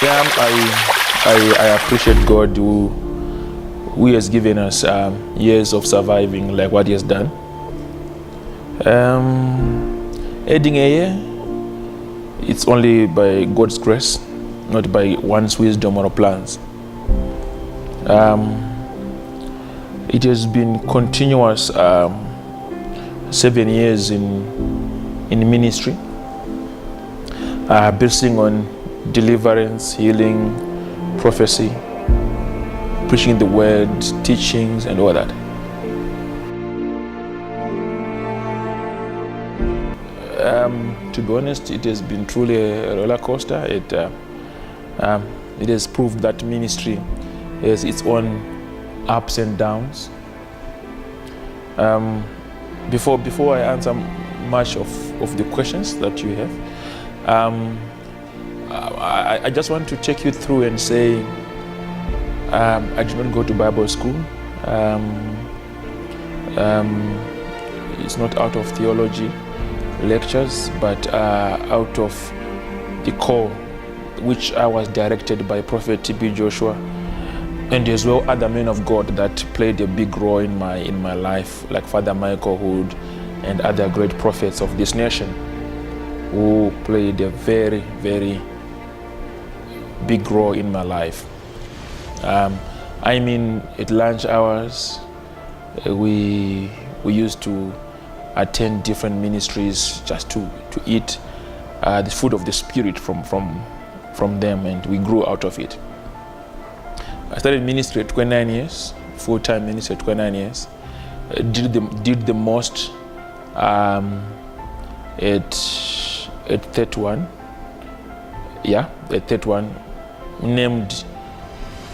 Yeah, I appreciate God who has given us years of surviving, like what He has done. Adding a year, it's only by God's grace, not by one's wisdom or plans. It has been continuous 7 years in ministry, building on deliverance, healing, prophecy, preaching the word, teachings, and all that. To be honest, it has been truly a roller coaster. It has proved that ministry has its own ups and downs. Before I answer much of the questions that you have, I just want to take you through and say I did not go to Bible school. It's not out of theology lectures, but out of the call which I was directed by Prophet T.B. Joshua, and as well other men of God that played a big role in my life, like Father Michael Hood and other great prophets of this nation, who played a very, very big role in my life. At lunch hours, we used to attend different ministries just to eat the food of the Spirit from them, and we grew out of it. I started ministry at 29 years, full-time ministry at 29 years. Did the most at 31. Yeah, at 31. Named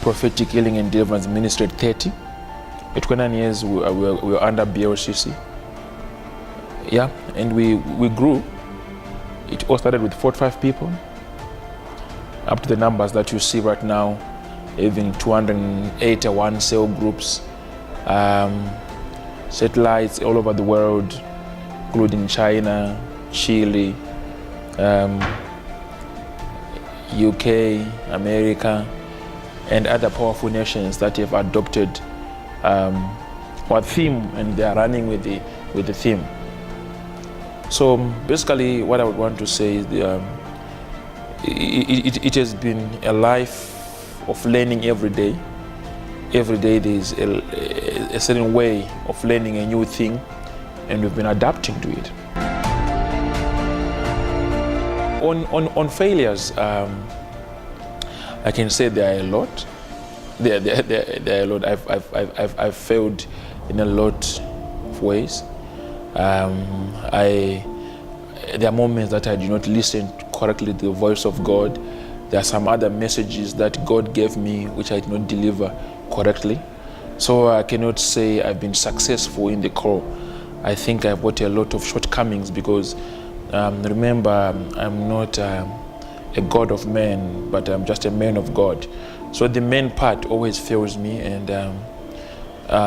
Prophetic Healing and Deliverance Ministry at 30. At 29 years, we were under BLCC. Yeah, and we grew. It all started with 45 people, up to the numbers that you see right now, even 281 cell groups, satellites all over the world, including China, Chile, UK, America, and other powerful nations that have adopted our theme, and they are running with the theme. So basically, what I would want to say is it has been a life of learning every day. Every day there is a certain way of learning a new thing, and we've been adapting to it. On failures, I can say there are a lot. There are a lot. I've failed in a lot of ways. There are moments that I do not listen correctly to the voice of God. There are some other messages that God gave me which I did not deliver correctly. So I cannot say I've been successful in the call. I think I've got a lot of shortcomings because remember, I'm not a God of man, but I'm just a man of God. So the man part always fails me, and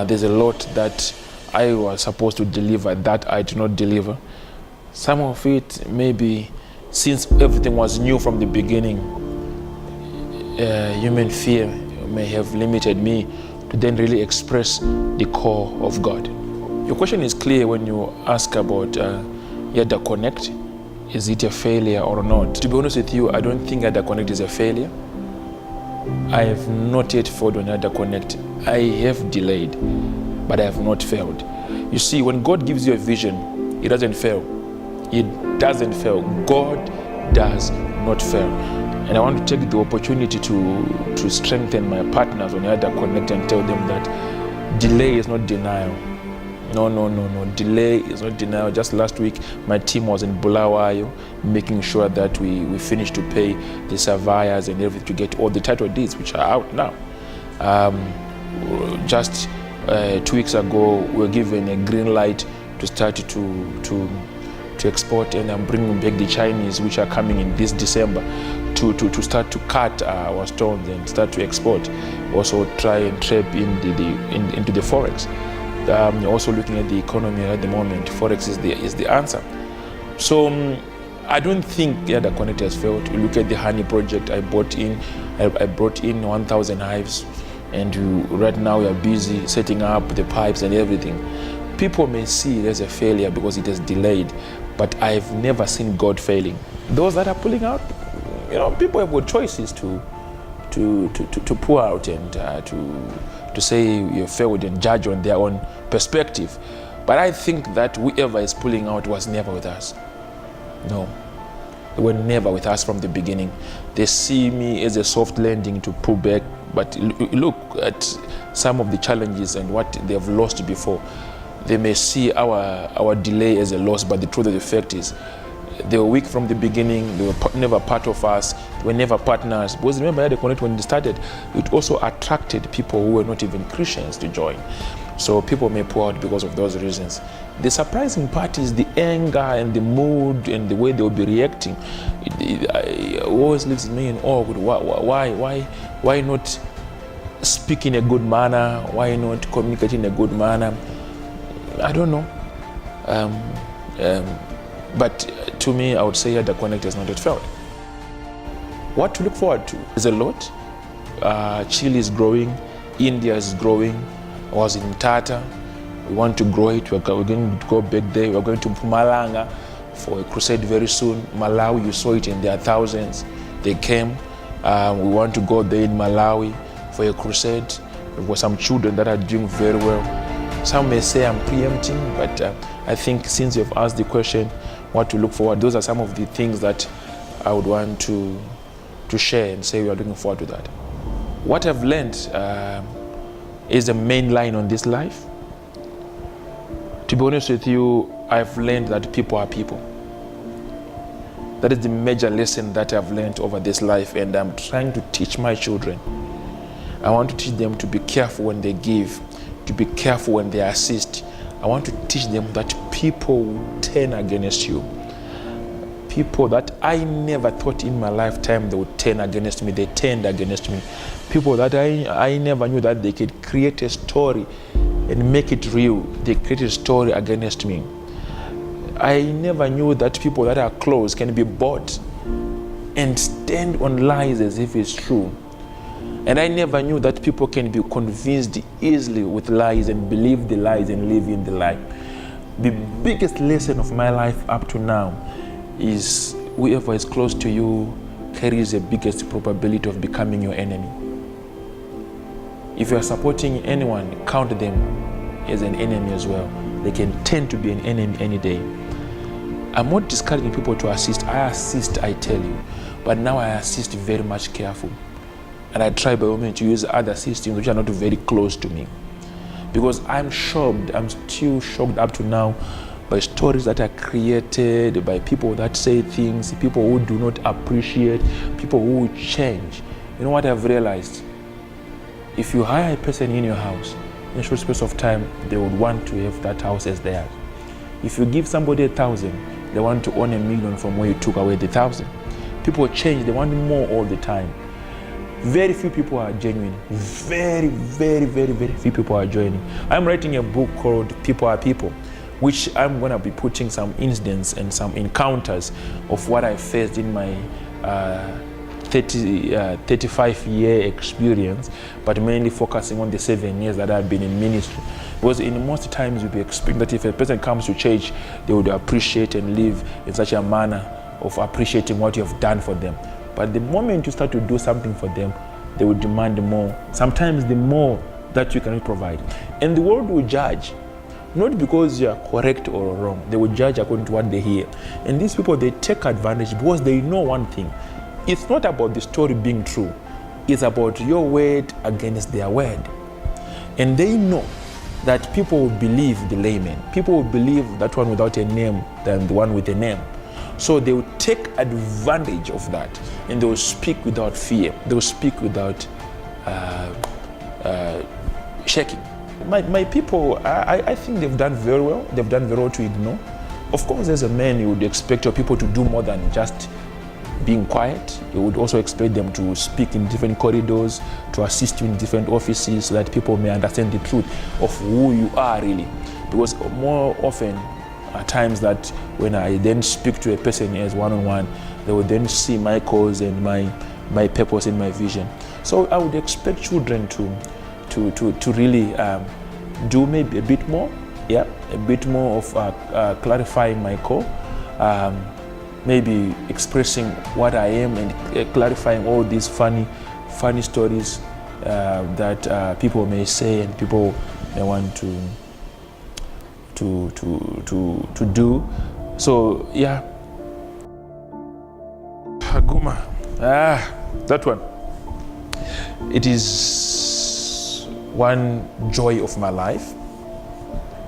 there's a lot that I was supposed to deliver that I did not deliver. Some of it maybe since everything was new from the beginning, human fear may have limited me to then really express the call of God. Your question is clear when you ask about Yada Connect. Is it a failure or not? To be honest with you, I don't think Yada Connect is a failure. I have not yet failed on Yada Connect. I have delayed, but I have not failed. You see, when God gives you a vision, He doesn't fail. He doesn't fail. God does not fail. And I want to take the opportunity to strengthen my partners on Yada Connect and tell them that delay is not denial. No. Delay is not denial. Just last week, my team was in Bulawayo, making sure that we finished to pay the surveyors and everything to get all the title deeds, which are out now. Just 2 weeks ago, we were given a green light to start to export, and I'm bringing back the Chinese, which are coming in this December, to start to cut our stones and start to export. Also try and trap into the forex. Also looking at the economy at the moment, forex is the answer. So I don't think the Connect has failed. Look at the honey project I brought in 1,000 hives, and right now we are busy setting up the pipes and everything. People may see it as a failure because it has delayed, but I've never seen God failing. Those that are pulling out, people have got choices to pour out and to say you failed and judge on their own perspective. But I think that whoever is pulling out was never with us. No, they were never with us from the beginning. They see me as a soft landing to pull back, but look at some of the challenges and what they have lost before. They may see our delay as a loss, but the truth of the fact is they were weak from the beginning. They were never part of us. They were never partners. Because remember, the Connect, when it started, it also attracted people who were not even Christians to join. So people may pour out because of those reasons. The surprising part is the anger and the mood and the way they will be reacting. It always leaves me in awe. Why not speak in a good manner? Why not communicate in a good manner? I don't know. But to me, I would say the Connect has not yet failed. What to look forward to is a lot. Chile is growing. India is growing. I was in Tata. We want to grow it. We're going to go back there. We're going to Mpumalanga for a crusade very soon. Malawi, you saw it in their thousands. They came. We want to go there in Malawi for a crusade. We've got some children that are doing very well. Some may say I'm preempting, but I think since you've asked the question, what to look forward, those are some of the things that I would want to share and say we are looking forward to that. What I've learned is the main line on this life. To be honest with you, I've learned that people are people. That is the major lesson that I've learned over this life, and I'm trying to teach my children. I want to teach them to be careful when they give, to be careful when they assist. I want to teach them that people will turn against you. People that I never thought in my lifetime they would turn against me, they turned against me. People that I never knew that they could create a story and make it real. They created a story against me. I never knew that people that are close can be bought and stand on lies as if it's true. And I never knew that people can be convinced easily with lies and believe the lies and live in the lie. The biggest lesson of my life up to now is whoever is close to you carries the biggest probability of becoming your enemy. If you are supporting anyone, count them as an enemy as well. They can tend to be an enemy any day. I'm not discouraging people to assist. I assist, I tell you. But now I assist very much careful. And I try by all means to use other systems which are not very close to me. Because I'm shocked, I'm still shocked up to now by stories that are created, by people that say things, people who do not appreciate, people who change. You know what I've realized? If you hire a person in your house, in a short space of time, they would want to have that house as theirs. If you give somebody 1,000, they want to own 1,000,000 from where you took away the 1,000. People change, they want more all the time. Very few people are genuine. Very, very, very, very few people are joining. I'm writing a book called People Are People, which I'm going to be putting some incidents and some encounters of what I faced in my 35-year experience, but mainly focusing on the 7 years that I've been in ministry. Because in most times you'll be expecting that if a person comes to church, they would appreciate and live in such a manner of appreciating what you have done for them. But the moment you start to do something for them, they will demand more. Sometimes the more that you cannot provide. And the world will judge, not because you are correct or wrong. They will judge according to what they hear. And these people, they take advantage because they know one thing. It's not about the story being true. It's about your word against their word. And they know that people will believe the layman. People will believe that one without a name than the one with a name. So they will take advantage of that, and they will speak without fear. They will speak without shaking. My people, I think they've done very well. They've done very well to ignore. Of course, as a man, you would expect your people to do more than just being quiet. You would also expect them to speak in different corridors, to assist you in different offices so that people may understand the truth of who you are really. Because more often, At times that when I then speak to a person as one-on-one, they will then see my cause and my purpose and my vision. So I would expect children to really do maybe a bit more, a bit more of clarifying my core, maybe expressing what I am and clarifying all these funny stories that people may say and people may want to do. So yeah, Haguma, that one. It is one joy of my life.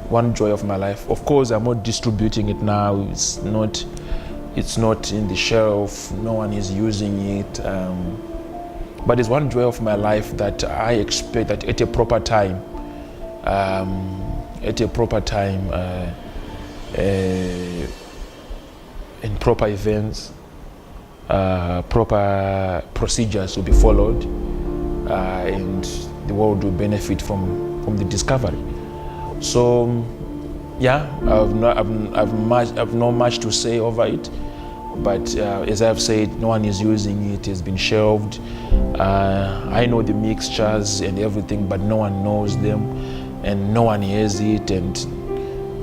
One joy of my life. Of course, I'm not distributing it now. It's not in the shelf. No one is using it. But it's one joy of my life that I expect that at a proper time, in proper events, proper procedures will be followed, and the world will benefit from the discovery. So, yeah, I've not much to say over it, but as I've said, no one is using it. It's been shelved. I know the mixtures and everything, but no one knows them, and no one hears it, and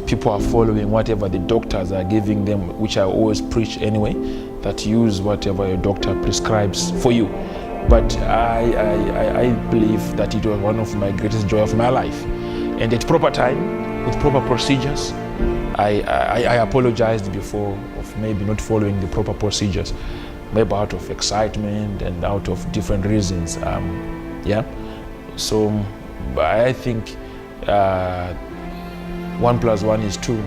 people are following whatever the doctors are giving them, which I always preach anyway, that use whatever your doctor prescribes for you. But I believe that it was one of my greatest joy of my life. And at proper time, with proper procedures, I apologized before of maybe not following the proper procedures, maybe out of excitement and out of different reasons. So I think 1 + 1 is 2.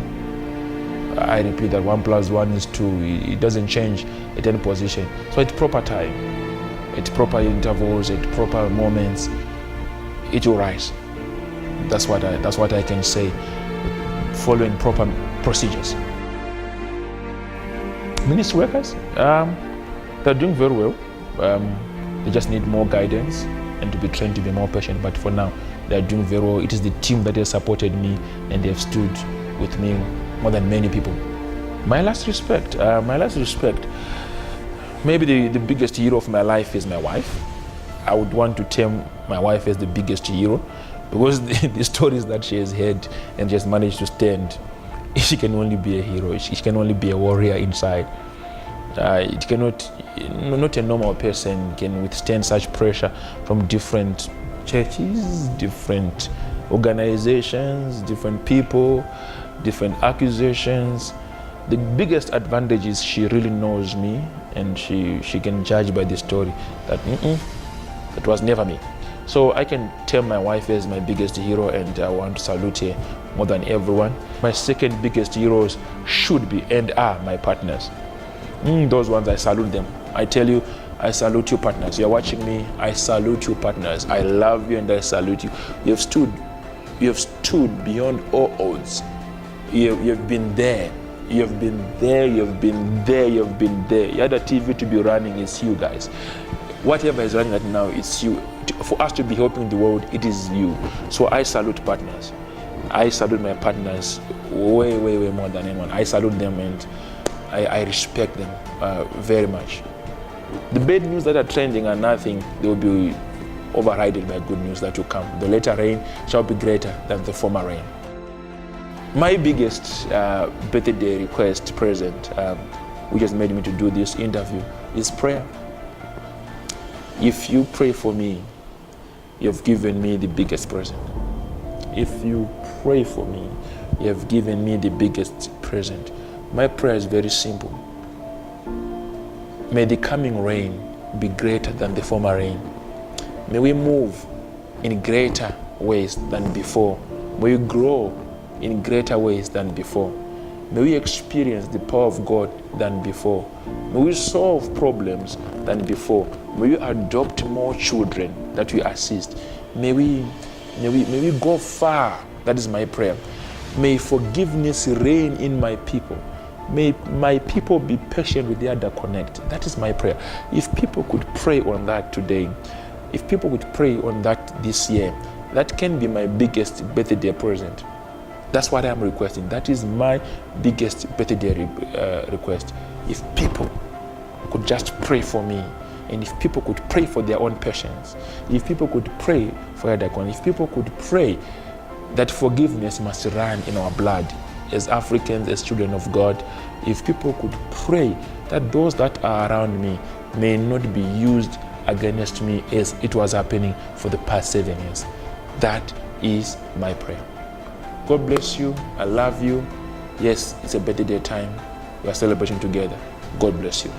I repeat that 1 + 1 is 2. It doesn't change at any position. So at proper time, at proper intervals, at proper moments, it will rise. That's what I can say, following proper procedures. Ministry workers, they're doing very well. They just need more guidance and to be trained to be more patient. But for now, they're doing very well. It is the team that has supported me and they've stood with me more than many people. My last respect. Maybe the biggest hero of my life is my wife. I would want to term my wife as the biggest hero, because the stories that she has had and just managed to stand, she can only be a hero. She can only be a warrior inside. It cannot, not a normal person can withstand such pressure from different churches, different organizations, different people, different accusations. The biggest advantage is she really knows me, and she can judge by the story that that was never me. So I can tell my wife as my biggest hero, and I want to salute her more than everyone. My second biggest heroes should be and are my partners. Those ones, I salute them. I tell you, I salute you, partners. You're watching me, I salute you, partners. I love you and I salute you. You have stood beyond all odds. You've been there. You've been there, you've been there, you've been there. You had a TV to be running, it's you guys. Whatever is running right now, it's you. For us to be helping the world, it is you. So I salute partners. I salute my partners way more than anyone. I salute them and I respect them very much. The bad news that are trending are nothing. They will be overridden by good news that will come. The latter rain shall be greater than the former rain. My biggest birthday request present, which has made me to do this interview, is prayer. If you pray for me, you have given me the biggest present. If you pray for me, you have given me the biggest present. My prayer is very simple. May the coming rain be greater than the former rain. May we move in greater ways than before. May we grow in greater ways than before. May we experience the power of God than before. May we solve problems than before. May we adopt more children that we assist. May we go far. That is my prayer. May forgiveness reign in my people. May my people be patient with their connect. That is my prayer. If people could pray on that today, if people could pray on that this year, that can be my biggest birthday present. That's what I'm requesting. That is my biggest birthday request. If people could just pray for me, and if people could pray for their own patients, if people could pray for Edakon, if people could pray that forgiveness must run in our blood as Africans, as children of God, if people could pray that those that are around me may not be used against me as it was happening for the past 7 years. That is my prayer. God bless you. I love you. Yes, it's a birthday time. We are celebrating together. God bless you.